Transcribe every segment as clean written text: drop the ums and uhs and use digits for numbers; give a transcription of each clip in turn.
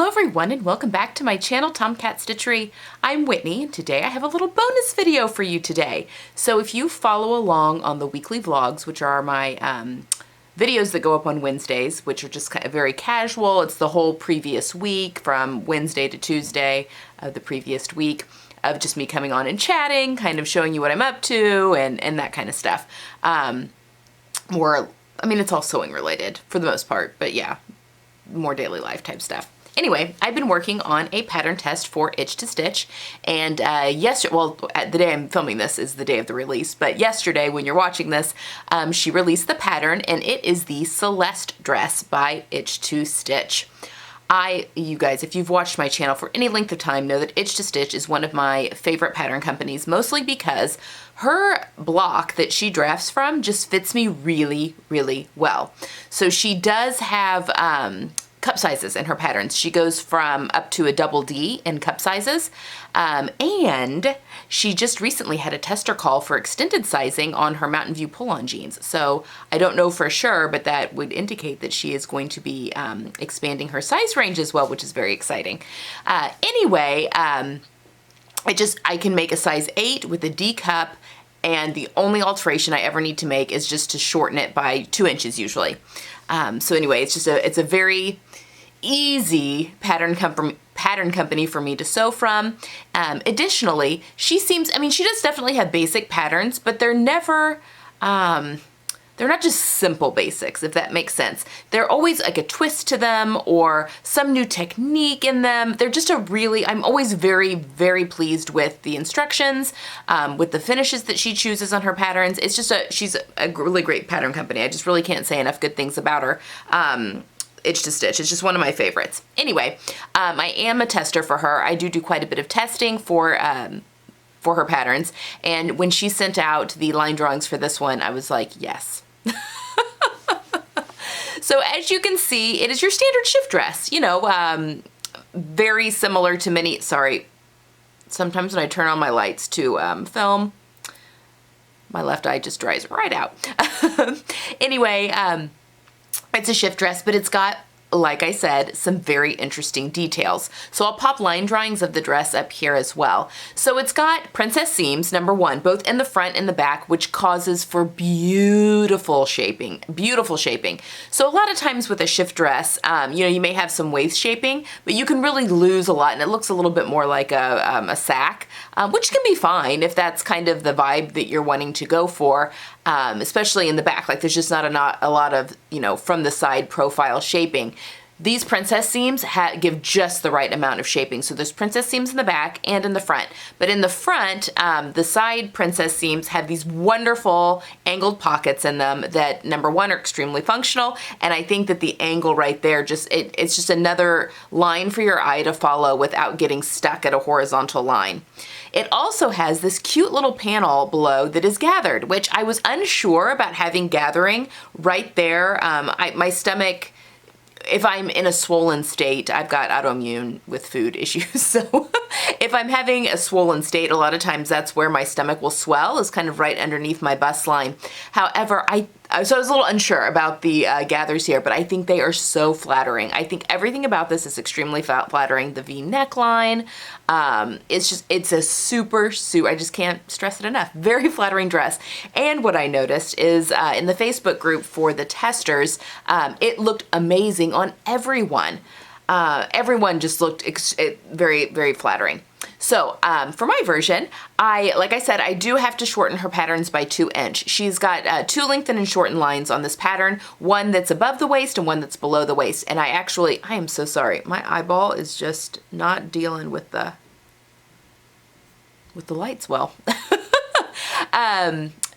Hello everyone and welcome back to my channel, Tomcat Stitchery. I'm Whitney and today I have a little bonus video for you today. So if you follow along on the weekly vlogs, which are my videos that go up on Wednesdays, which are just kind of very casual, it's the whole previous week from Wednesday to Tuesday of the previous week of just me coming on and chatting, kind of showing you what I'm up to and that kind of stuff. I mean, it's all sewing related for the most part, but yeah, more daily life type stuff. Anyway, I've been working on a pattern test for Itch to Stitch, and yesterday, well, the day I'm filming this is the day of the release, but yesterday when you're watching this, she released the pattern, and it is the Celeste dress by Itch to Stitch. You guys, if you've watched my channel for any length of time, know that Itch to Stitch is one of my favorite pattern companies, mostly because her block that she drafts from just fits me really, really well. So she does have cup sizes in her patterns. She goes from up to a double D in cup sizes, and she just recently had a tester call for extended sizing on her Mountain View pull-on jeans. So I don't know for sure, but that would indicate that she is going to be expanding her size range as well, which is very exciting. Anyway, I can make a size 8 with a D cup, and the only alteration I ever need to make is just to shorten it by 2 inches usually. So anyway, it's a very easy pattern company for me to sew from. Additionally, she does definitely have basic patterns, but they're never, they're not just simple basics, if that makes sense. They're always like a twist to them or some new technique in them. They're just I'm always very, very pleased with the instructions, with the finishes that she chooses on her patterns. She's a really great pattern company. I just really can't say enough good things about her. Itch to Stitch. It's just one of my favorites. Anyway, I am a tester for her. I do quite a bit of testing for her patterns, and when she sent out the line drawings for this one, I was like, yes. So as you can see, it is your standard shift dress, very similar to sometimes when I turn on my lights to film, my left eye just dries right out. Anyway, it's a shift dress, but it's got, like I said, some very interesting details. So I'll pop line drawings of the dress up here as well. So it's got princess seams, number one, both in the front and the back, which causes for beautiful shaping, So a lot of times with a shift dress, you may have some waist shaping, but you can really lose a lot, and it looks a little bit more like a sack, which can be fine if that's kind of the vibe that you're wanting to go for, especially in the back. Like there's just not a lot of, from the side profile shaping. These princess seams give just the right amount of shaping. So there's princess seams in the back and in the front. But in the front, the side princess seams have these wonderful angled pockets in them that, number one, are extremely functional. And I think that the angle right there, it's just another line for your eye to follow without getting stuck at a horizontal line. It also has this cute little panel below that is gathered, which I was unsure about having gathering right there. My stomach, if I'm in a swollen state, I've got autoimmune with food issues, so if I'm having a swollen state, a lot of times that's where my stomach will swell, is kind of right underneath my bust line. However, so I was a little unsure about the gathers here, but I think they are so flattering. I think everything about this is extremely flattering. The V neckline, it's a super, I just can't stress it enough. Very flattering dress. And what I noticed is in the Facebook group for the testers, it looked amazing on everyone. Everyone just looked very, very flattering. So for my version, like I said, I do have to shorten her patterns by 2 inches. She's got 2 lengthen and shorten lines on this pattern, one that's above the waist and one that's below the waist. And I am so sorry. My eyeball is just not dealing with the lights well.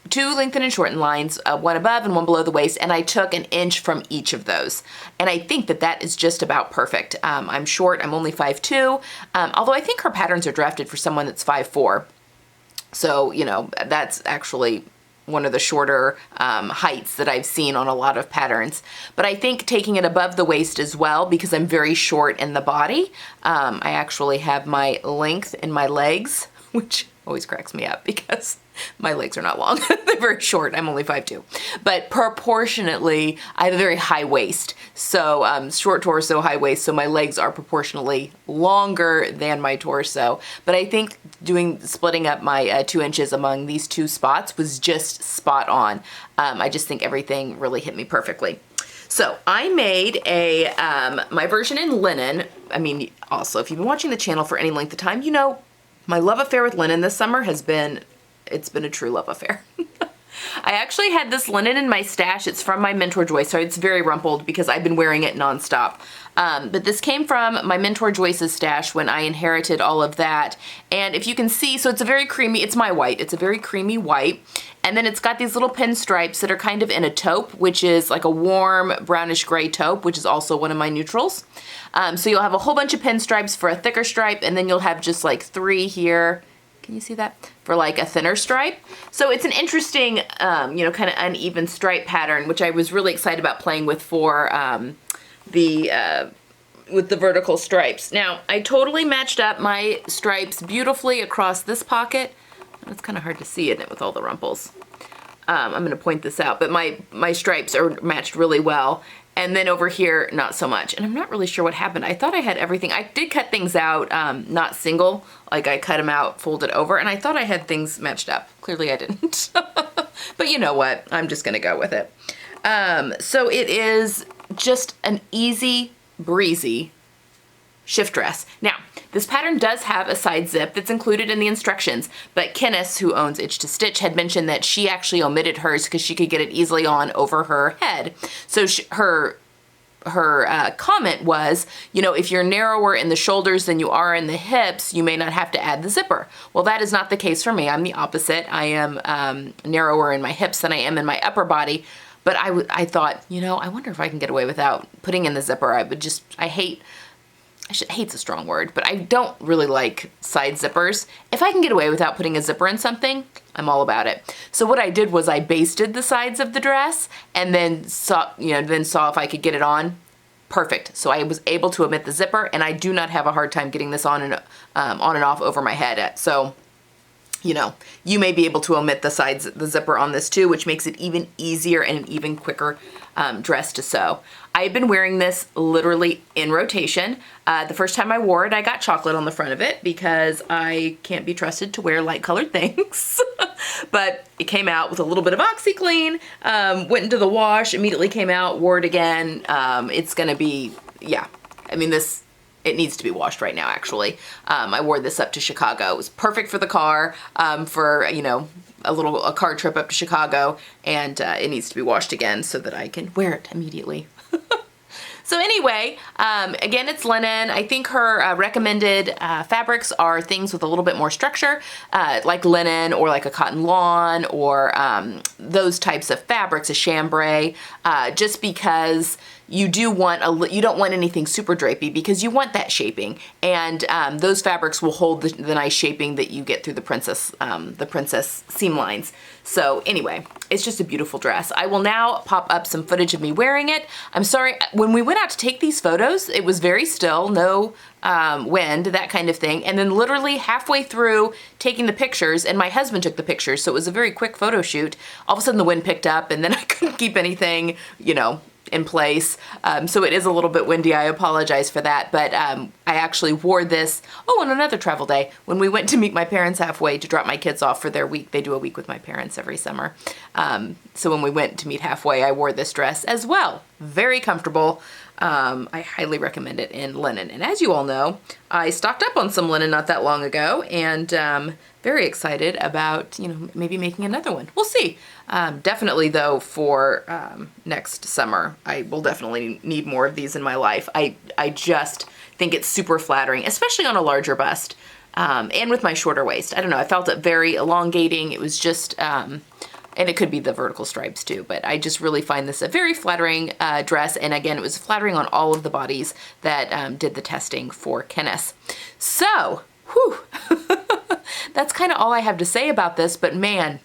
2 lengthen and shorten lines, one above and one below the waist, and I took 1 inch from each of those. And I think that is just about perfect. I'm short, I'm only 5'2", although I think her patterns are drafted for someone that's 5'4". So, that's actually one of the shorter heights that I've seen on a lot of patterns. But I think taking it above the waist as well, because I'm very short in the body, I actually have my length in my legs which always cracks me up because my legs are not long. They're very short. I'm only 5'2". But proportionately, I have a very high waist. So short torso, high waist, so my legs are proportionally longer than my torso. But I think splitting up my 2 inches among these 2 spots was just spot on. I just think everything really hit me perfectly. So I made my version in linen. I mean, also, if you've been watching the channel for any length of time, you know my love affair with linen this summer it's been a true love affair. I actually had this linen in my stash. It's from my Mentor Joyce, so it's very rumpled because I've been wearing it nonstop. But this came from my Mentor Joyce's stash when I inherited all of that. And if you can see, so it's a very creamy, it's my white. It's a very creamy white. And then it's got these little pinstripes that are kind of in a taupe, which is like a warm brownish gray taupe, which is also one of my neutrals. So you'll have a whole bunch of pinstripes for a thicker stripe, and then you'll have just like 3 here. Can you see that? For like a thinner stripe. So it's an interesting, kind of uneven stripe pattern, which I was really excited about playing with for with the vertical stripes. Now, I totally matched up my stripes beautifully across this pocket. It's kind of hard to see, isn't it, with all the rumples? I'm going to point this out, but my stripes are matched really well. And then over here, not so much. And I'm not really sure what happened. I thought I had everything. I did cut things out, not single. Like I cut them out, folded over, and I thought I had things matched up. Clearly I didn't. But you know what? I'm just gonna go with it. So it is just an easy, breezy shift dress. Now, this pattern does have a side zip that's included in the instructions, but Kenneth, who owns Itch to Stitch, had mentioned that she actually omitted hers because she could get it easily on over her head. So her comment was, if you're narrower in the shoulders than you are in the hips, you may not have to add the zipper. Well, that is not the case for me. I'm the opposite. I am narrower in my hips than I am in my upper body. But I thought, I wonder if I can get away without putting in the zipper. Hate's a strong word, but I don't really like side zippers. If I can get away without putting a zipper in something, I'm all about it. So what I did was I basted the sides of the dress and then saw if I could get it on. Perfect. So I was able to omit the zipper, and I do not have a hard time getting this on and off over my head. So, you may be able to omit the zipper on this too, which makes it even easier and an even quicker dress to sew. I've been wearing this literally in rotation. The first time I wore it, I got chocolate on the front of it because I can't be trusted to wear light colored things. But it came out with a little bit of OxyClean, went into the wash, immediately came out, wore it again. It's gonna be, it needs to be washed right now, actually. I wore this up to Chicago. It was perfect for the car, for, a car trip up to Chicago, and it needs to be washed again so that I can wear it immediately. So anyway, again, it's linen. I think her recommended fabrics are things with a little bit more structure, like linen or like a cotton lawn or those types of fabrics, a chambray, just because you don't want anything super drapey because you want that shaping, and those fabrics will hold the nice shaping that you get through the princess seam lines. So anyway, it's just a beautiful dress. I will now pop up some footage of me wearing it. I'm sorry, when we went out to take these photos, it was very still, no wind, that kind of thing. And then literally halfway through taking the pictures, and my husband took the pictures, so it was a very quick photo shoot, all of a sudden the wind picked up and then I couldn't keep anything, in place. So it is a little bit windy. I apologize for that. But I actually wore this, on another travel day when we went to meet my parents halfway to drop my kids off for their week. They do a week with my parents every summer. So when we went to meet halfway, I wore this dress as well. Very comfortable. I highly recommend it in linen. And as you all know, I stocked up on some linen not that long ago, and very excited about, maybe making another one. We'll see. Definitely though, for next summer, I will definitely need more of these in my life. I just think it's super flattering, especially on a larger bust, and with my shorter waist. I don't know, I felt it very elongating. It was just, and it could be the vertical stripes too, but I just really find this a very flattering dress. And again, it was flattering on all of the bodies that did the testing for Kenneth. So, whew, that's kind of all I have to say about this, but man,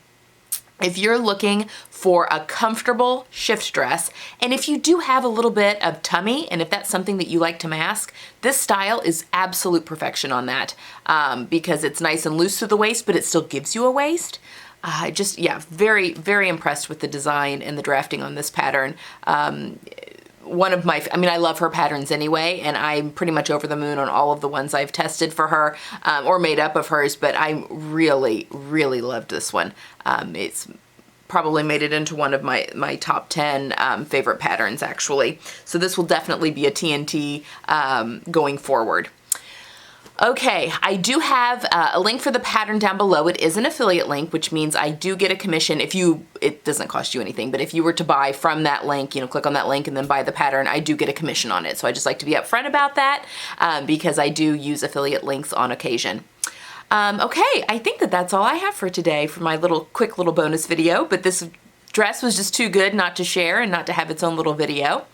If you're looking for a comfortable shift dress, and if you do have a little bit of tummy, and if that's something that you like to mask, this style is absolute perfection on that, because it's nice and loose to the waist, but it still gives you a waist. Yeah, very, very impressed with the design and the drafting on this pattern. One of my, I mean, I love her patterns anyway, and I'm pretty much over the moon on all of the ones I've tested for her, or made up of hers, but I really, really loved this one. It's probably made it into one of my top 10 favorite patterns, actually. So this will definitely be a TNT going forward. Okay, I do have a link for the pattern down below. It is an affiliate link, which means I do get a commission if you, it doesn't cost you anything, but if you were to buy from that link, you know, click on that link and then buy the pattern, I do get a commission on it. So I just like to be upfront about that because I do use affiliate links on occasion. Okay, I think that that's all I have for today for my quick little bonus video, but this dress was just too good not to share and not to have its own little video.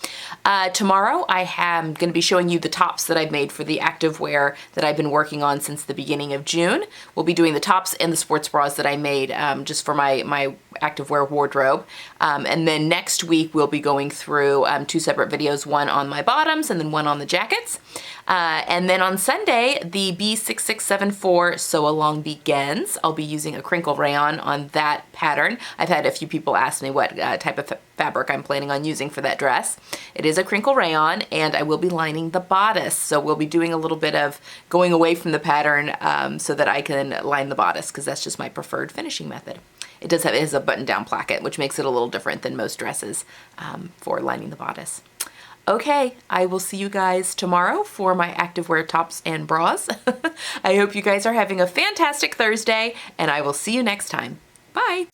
Tomorrow I am going to be showing you the tops that I've made for the activewear that I've been working on since the beginning of June. We'll be doing the tops and the sports bras that I made just for my activewear wardrobe. And then next week we'll be going through 2 separate videos, one on my bottoms and then one on the jackets. And then on Sunday, the B6674 Sew Along begins. I'll be using a crinkle rayon on that pattern. I've had a few people ask me what type of fabric I'm planning on using for that dress. It is a crinkle rayon, and I will be lining the bodice. So we'll be doing a little bit of going away from the pattern so that I can line the bodice, because that's just my preferred finishing method. It is a button-down placket, which makes it a little different than most dresses for lining the bodice. Okay, I will see you guys tomorrow for my activewear tops and bras. I hope you guys are having a fantastic Thursday, and I will see you next time. Bye!